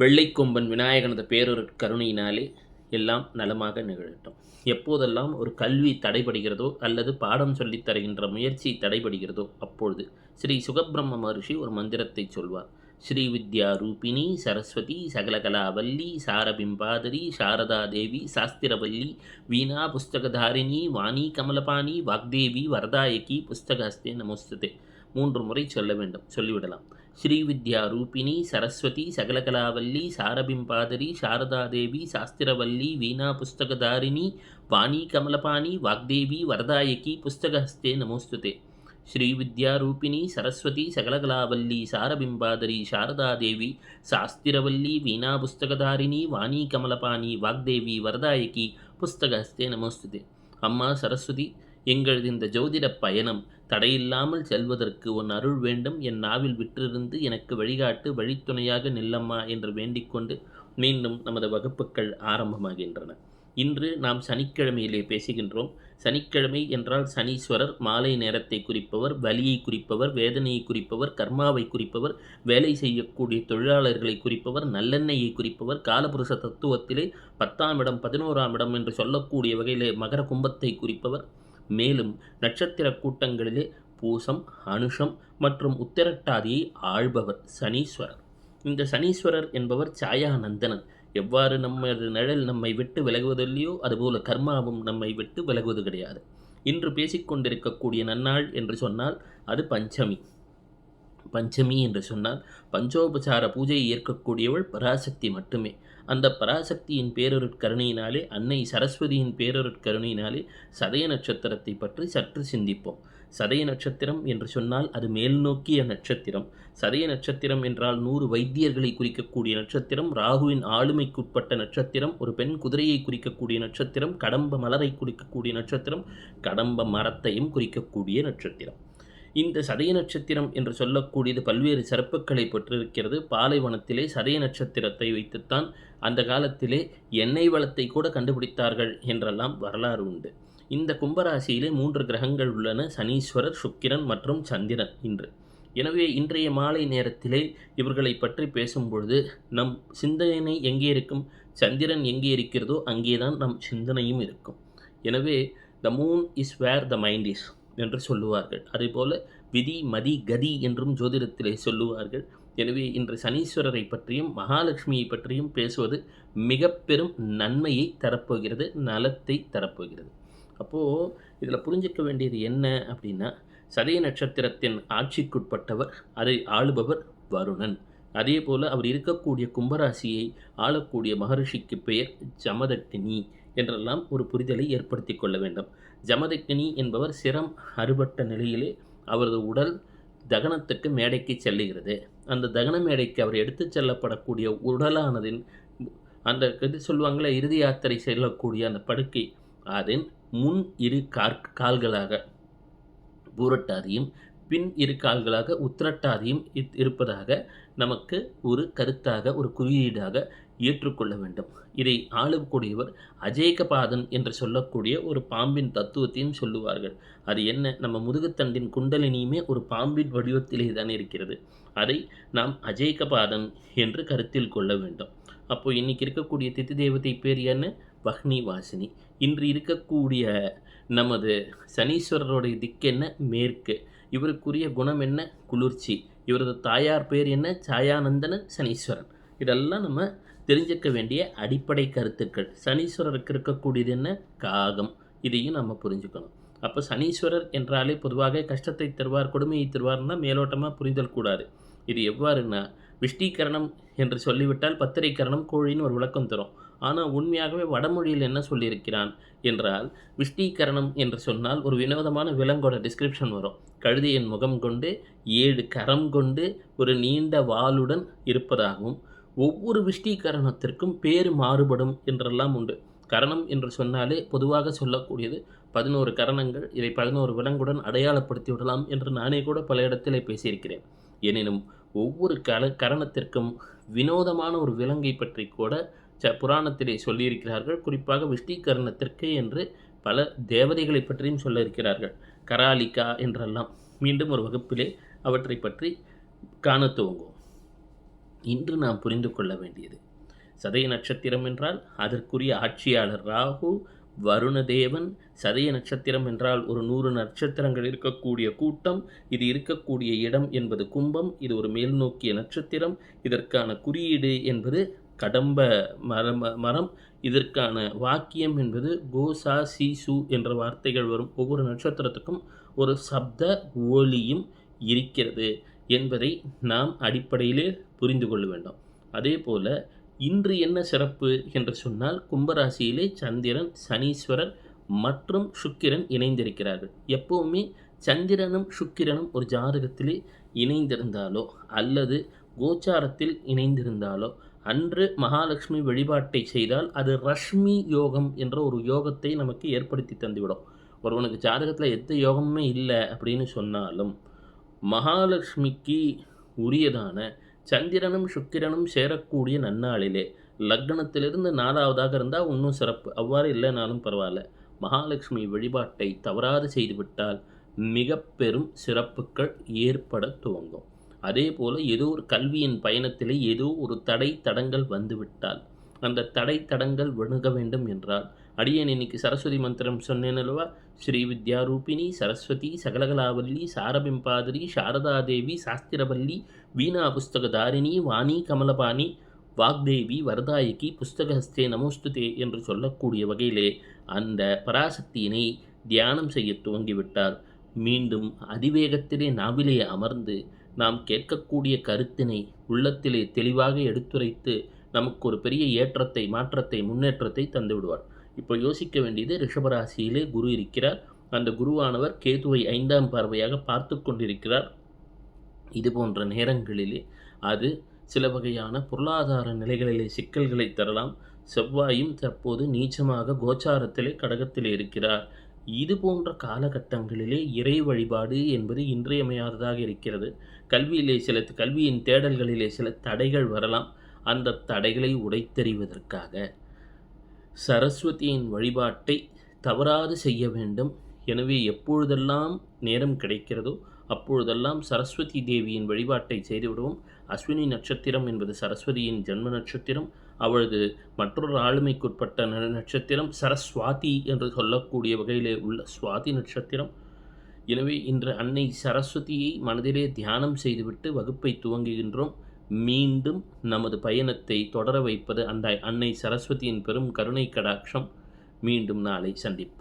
வெள்ளைக்கொம்பன் விநாயகனது பேரொரு கருணையினாலே எல்லாம் நலமாக நிகழட்டும். எப்போதெல்லாம் ஒரு கல்வி தடைபடுகிறதோ அல்லது பாடம் சொல்லித் தருகின்ற முயற்சி தடைபடுகிறதோ அப்பொழுது ஸ்ரீ சுகபிரம்ம மகர்ஷி ஒரு மந்திரத்தை சொல்வார். ஸ்ரீ வித்யா ரூபிணி சரஸ்வதி சகலகலாவல்லி சாரபிம்பாதரி சாரதா தேவி சாஸ்திரவல்லி வீணா புஸ்தகதாரிணி வாணி கமலபாணி வாக்தேவி வரதாயகி புஸ்தகஸ்தே நமோஸ்துதே 3 முறை சொல்ல வேண்டும். சொல்லிவிடலாம். ஸ்ரீ வித்யா ரூபிணி சரஸ்வதி சகலகலாவல்லி சாரபிம்பாதரி சாரதாதேவி சாஸ்திரவல்லி வீணா புஸ்தகதாரிணி வாணி கமலபாணி வாக்தேவி வரதாயகி புஸ்தகஸ்தே நமோஸ்துதே. ஸ்ரீ வித்யா ரூபிணி சரஸ்வதி சகலகலாவல்லி சாரபிம்பாதரி சாரதாதேவி சாஸ்திரவல்லி வீணா புஸ்தகதாரிணி வாணி கமலபாணி வாக்தேவி வரதாயகி புஸ்தகஸ்தே நமோஸ்துதே. அம்மா சரஸ்வதி, எங்களது இந்த ஜோதிட பயணம் தடையில்லாமல் செல்வதற்கு உன் அருள் வேண்டும். என் நாவில் விற்றிருந்து எனக்கு வழிகாட்டு, வழித்துணையாக நில்லம்மா என்று வேண்டிக்கொண்டு மீண்டும் நமது வகுப்புகள் ஆரம்பமாகின்றன. இன்று நாம் சனிக்கிழமையிலே பேசுகின்றோம். சனிக்கிழமை என்றால் சனீஸ்வரர் மாலை நேரத்தை குறிப்பவர், வலியை குறிப்பவர், வேதனையை குறிப்பவர், கர்மாவை குறிப்பவர், வேலை செய்யக்கூடிய தொழிலாளர்களை குறிப்பவர், நல்லெண்ணெயை குறிப்பவர், காலபுருஷ தத்துவத்திலே 10ஆம் இடம் 11ஆம் இடம் என்று சொல்லக்கூடிய வகையிலே மகர கும்பத்தை குறிப்பவர். மேலும் நட்சத்திர கூட்டங்களிலே பூசம், அனுஷம் மற்றும் உத்திரட்டாதியை ஆள்பவர் சனீஸ்வரர். இந்த சனீஸ்வரர் என்பவர் சாயானந்தனன். எவ்வாறு நமது நிழல் நம்மை விட்டு விலகுவதில்லையோ அதுபோல கர்மாவும் நம்மை விட்டு விலகுவது கிடையாது. இன்று பேசிக்கொண்டிருக்கக்கூடிய நன்னாள் என்று சொன்னால் அது பஞ்சமி. பஞ்சமி என்று சொன்னால் பஞ்சோபசார பூஜையை ஏற்கக்கூடியவள் பராசக்தி மட்டுமே. அந்த பராசக்தியின் பேரொருட்கருணையினாலே, அன்னை சரஸ்வதியின் பேரொருட்கருணையினாலே சதய நட்சத்திரத்தை பற்றி சற்று சிந்திப்போம். சதய நட்சத்திரம் என்று சொன்னால் அது மேல் நோக்கிய நட்சத்திரம். சதய நட்சத்திரம் என்றால் 100 வைத்தியர்களை குறிக்கக்கூடிய நட்சத்திரம், ராகுவின் ஆளுமைக்குட்பட்ட நட்சத்திரம், ஒரு பெண் குதிரையை குறிக்கக்கூடிய நட்சத்திரம், கடம்ப மலரை குறிக்கக்கூடிய நட்சத்திரம், கடம்ப மரத்தையும் குறிக்கக்கூடிய நட்சத்திரம். இந்த சதய நட்சத்திரம் என்று சொல்லக்கூடியது பல்வேறு சிறப்புகளை பெற்றிருக்கிறது. பாலைவனத்திலே சதய நட்சத்திரத்தை வைத்துத்தான் அந்த காலத்திலே எண்ணெய் வளத்தை கூட கண்டுபிடித்தார்கள் என்றெல்லாம் வரலாறு உண்டு. இந்த கும்பராசியிலே 3 கிரகங்கள் உள்ளன: சனீஸ்வரர், சுக்கிரன் மற்றும் சந்திரன் இன்று. எனவே இன்றைய மாலை நேரத்திலே இவர்களை பற்றி பேசும்பொழுது நம் சிந்தனை எங்கே இருக்கும்? சந்திரன் எங்கே இருக்கிறதோ அங்கேதான் நம் சிந்தனையும் இருக்கும். எனவே the moon is where the mind is என்று சொல்லுவார்கள். அதேபோல விதி மதி கதி என்றும் ஜோதிடத்திலே சொல்லுவார்கள். எனவே இன்று சனீஸ்வரரை பற்றியும் மகாலட்சுமியை பற்றியும் பேசுவது மிக பெரும் நன்மையை தரப்போகிறது, நலத்தை தரப்போகிறது. அப்போது இதில் புரிஞ்சிக்க வேண்டியது என்ன அப்படின்னா, சதய நட்சத்திரத்தின் ஆட்சிக்குட்பட்டவர், அதை ஆளுபவர் வருணன். அதே போல் அவர் இருக்கக்கூடிய கும்பராசியை ஆளக்கூடிய மகரிஷிக்கு பெயர் ஜமதக்கினி என்றெல்லாம் ஒரு புரிதலை ஏற்படுத்தி கொள்ள வேண்டும். ஜமதக்கினி என்பவர் சிரம் அறுபட்ட நிலையிலே அவரது உடல் தகனத்துக்கு மேடைக்கு செல்லுகிறது. அந்த தகன மேடைக்கு அவர் எடுத்து செல்லப்படக்கூடிய உடலானதின் அந்த இது சொல்லுவாங்களே, இறுதி யாத்திரை செல்லக்கூடிய அந்த படுக்கை, அதன் முன் 2 கால்களாக பூரட்டாதியும் பின் 2 கால்களாக உத்திரட்டாதியும் இருப்பதாக நமக்கு ஒரு கருத்தாக, ஒரு குறியீடாக ஏற்றுக்கொள்ள வேண்டும். இதை ஆளக்கூடியவர் அஜேகபாதன் என்று சொல்லக்கூடிய ஒரு பாம்பின் தத்துவத்தையும் சொல்லுவார்கள். அது என்ன? நம்ம முதுகுத்தண்டின் குண்டலினியுமே ஒரு பாம்பின் வடிவத்திலே தான் இருக்கிறது. அதை நாம் அஜேகபாதன் என்று கருத்தில் கொள்ள வேண்டும். அப்போது இன்றைக்கி இருக்கக்கூடிய திதி தேவதை பேர் என்ன? வஹ்னி வாசினி. இன்று இருக்கக்கூடிய நமது சனீஸ்வரருடைய திக்கு என்ன? மேற்கு. இவருக்குரிய குணம் என்ன? குளிர்ச்சி. இவரது தாயார் பேர் என்ன? சாயானந்தனன் சனீஸ்வரன். இதெல்லாம் நம்ம தெரிஞ்சிக்க வேண்டிய அடிப்படை கருத்துக்கள். சனீஸ்வரருக்கு இருக்கக்கூடியது என்ன? காகம். இதையும் நம்ம புரிஞ்சுக்கணும். அப்போ சனீஸ்வரர் என்றாலே பொதுவாக கஷ்டத்தை தருவார், கொடுமையை தருவார்னா மேலோட்டமாக புரிதல் கூடாது. இது எவ்வாறுன்னா, விஷ்டீகரணம் என்று சொல்லிவிட்டால் பத்திரைக்கரணம் கோழின்னு ஒரு விளக்கம் தரும். ஆனால் உண்மையாகவே வடமொழியில் என்ன சொல்லியிருக்கிறான் என்றால், விஷ்டீகரணம் என்று சொன்னால் ஒரு வினோதமான விலங்கோட டிஸ்கிரிப்ஷன் வரும். கழுதையின் முகம் கொண்டு 7 கரம் கொண்டு ஒரு நீண்ட வாளுடன் இருப்பதாகவும், ஒவ்வொரு விஷ்டீகரணத்திற்கும் பேர் மாறுபடும் என்றெல்லாம் உண்டு. கரணம் என்று சொன்னாலே பொதுவாக சொல்லக்கூடியது 11 கரணங்கள். இதை 11 விலங்குடன் அடையாளப்படுத்தி விடலாம் என்று நானே கூட பல இடத்திலே பேசியிருக்கிறேன். எனினும் ஒவ்வொரு கரணத்திற்கும் வினோதமான ஒரு விலங்கை பற்றி கூட புராணத்திலே சொல்லியிருக்கிறார்கள். குறிப்பாக விஷ்டீகரணத்திற்கு என்று பல தேவதைகளை பற்றியும் சொல்ல இருக்கிறார்கள். கராலிகா என்றெல்லாம். மீண்டும் ஒரு வகுப்பிலே அவற்றை பற்றி காண துவங்குவோம். இன்று நாம் புரிந்து கொள்ள வேண்டியது, சதய நட்சத்திரம் என்றால் அதற்குரிய ஆட்சியாளர் ராகு, வருணதேவன். சதய நட்சத்திரம் என்றால் ஒரு 100 நட்சத்திரங்கள் இருக்கக்கூடிய கூட்டம். இது இருக்கக்கூடிய இடம் என்பது கும்பம். இது ஒரு மேல் நோக்கிய நட்சத்திரம். இதற்கான குறியீடு என்பது கடம்ப மரம். இதற்கான வாக்கியம் என்பது கோசா சீசு என்ற வார்த்தைகள் வரும். ஒவ்வொரு நட்சத்திரத்துக்கும் ஒரு சப்த ஒலியும் இருக்கிறது என்பதை நாம் அடிப்படையிலே புரிந்து கொள்ள வேண்டும். அதே போல இன்று என்ன சிறப்பு என்று சொன்னால், கும்பராசியிலே சந்திரன், சனீஸ்வரர் மற்றும் சுக்கிரன் இணைந்திருக்கிறார்கள். எப்பவுமே சந்திரனும் சுக்கிரனும் ஒரு ஜாதகத்திலே இணைந்திருந்தாலோ அல்லது கோச்சாரத்தில் இணைந்திருந்தாலோ அன்று மகாலட்சுமி வழிபாட்டை செய்தால் அது ரஷ்மி யோகம் என்ற ஒரு யோகத்தை நமக்கு ஏற்படுத்தி தந்துவிடும். ஒருவனுக்கு ஜாதகத்தில் எந்த யோகமுமே இல்லை அப்படின்னு சொன்னாலும் மகாலட்சுமிக்கு உரியதான சந்திரனும் சுக்கிரனும் சேரக்கூடிய நன்னாளிலே லக்னத்திலிருந்து 4வதாக இருந்தால் இன்னும் சிறப்பு. அவ்வாறு இல்லைனாலும் பரவாயில்ல, மகாலட்சுமி வழிபாட்டை தவறாது செய்துவிட்டால் மிக பெரும் சிறப்புகள் ஏற்பட துவங்கும். அதே போல் ஏதோ ஒரு கல்வியின் பயணத்திலே ஏதோ ஒரு தடங்கள் வந்துவிட்டால் அந்த தடங்கள் விணுக வேண்டும் என்றால், அடியேன் இன்னைக்கு சரஸ்வதி மந்திரம் சொன்னேன் அல்லவா, ஸ்ரீ வித்யாரூபிணி சரஸ்வதி சகலகலாவல்லி சாரபிம்பாதிரி சாரதாதேவி சாஸ்திரவல்லி வீணா புஸ்தகதாரிணி வாணி கமலபாணி வாக்தேவி வரதாயகி புஸ்தகஹஸ்தே நமோஸ்துதே என்று சொல்லக்கூடிய வகையிலே அந்த பராசக்தியினை தியானம் செய்ய துவங்கிவிட்டால் மீண்டும் அதிவேகத்திலே நாவிலே அமர்ந்து நாம் கேட்கக்கூடிய கருத்தினை உள்ளத்திலே தெளிவாக எடுத்துரைத்து நமக்கு ஒரு பெரிய ஏற்றத்தை, மாற்றத்தை, முன்னேற்றத்தை தந்து விடுவார். இப்போ யோசிக்க வேண்டியது, ரிஷபராசியிலே குரு இருக்கிறார். அந்த குருவானவர் கேதுவை 5ஆம் பார்வையாக பார்த்து கொண்டிருக்கிறார். இது போன்ற நேரங்களிலே அது சில வகையான பொருளாதார நிலைகளிலே சிக்கல்களை தரலாம். செவ்வாயும் தற்போது நீச்சமாக கோச்சாரத்திலே கடகத்திலே இருக்கிறார். இது போன்ற காலகட்டங்களிலே இறை வழிபாடு என்பது இன்றியமையாததாக இருக்கிறது. கல்வியின் தேடல்களிலே சில தடைகள் வரலாம். அந்த தடைகளை உடைத்தெறிவதற்காக சரஸ்வதியின் வழிபாட்டை தவறாது செய்ய வேண்டும். எனவே எப்பொழுதெல்லாம் நேரம் கிடைக்கிறதோ அப்பொழுதெல்லாம் சரஸ்வதி தேவியின் வழிபாட்டை செய்துவிடுவோம். அஸ்வினி நட்சத்திரம் என்பது சரஸ்வதியின் ஜன்ம நட்சத்திரம். அவளது மற்றொரு ஆளுமைக்குட்பட்ட நட்சத்திரம் சரஸ்வாதி என்று சொல்லக்கூடிய வகையிலே உள்ள சுவாதி நட்சத்திரம். எனவே இன்று அன்னை சரஸ்வதியை மனதிலே தியானம் செய்துவிட்டு வகுப்பை துவங்குகின்றோம். மீண்டும் நமது பயணத்தை தொடர வைப்பது அந்த அன்னை சரஸ்வதியின் பெரும் கருணை கடாட்சம். மீண்டும் நாளை சந்திப்போம்.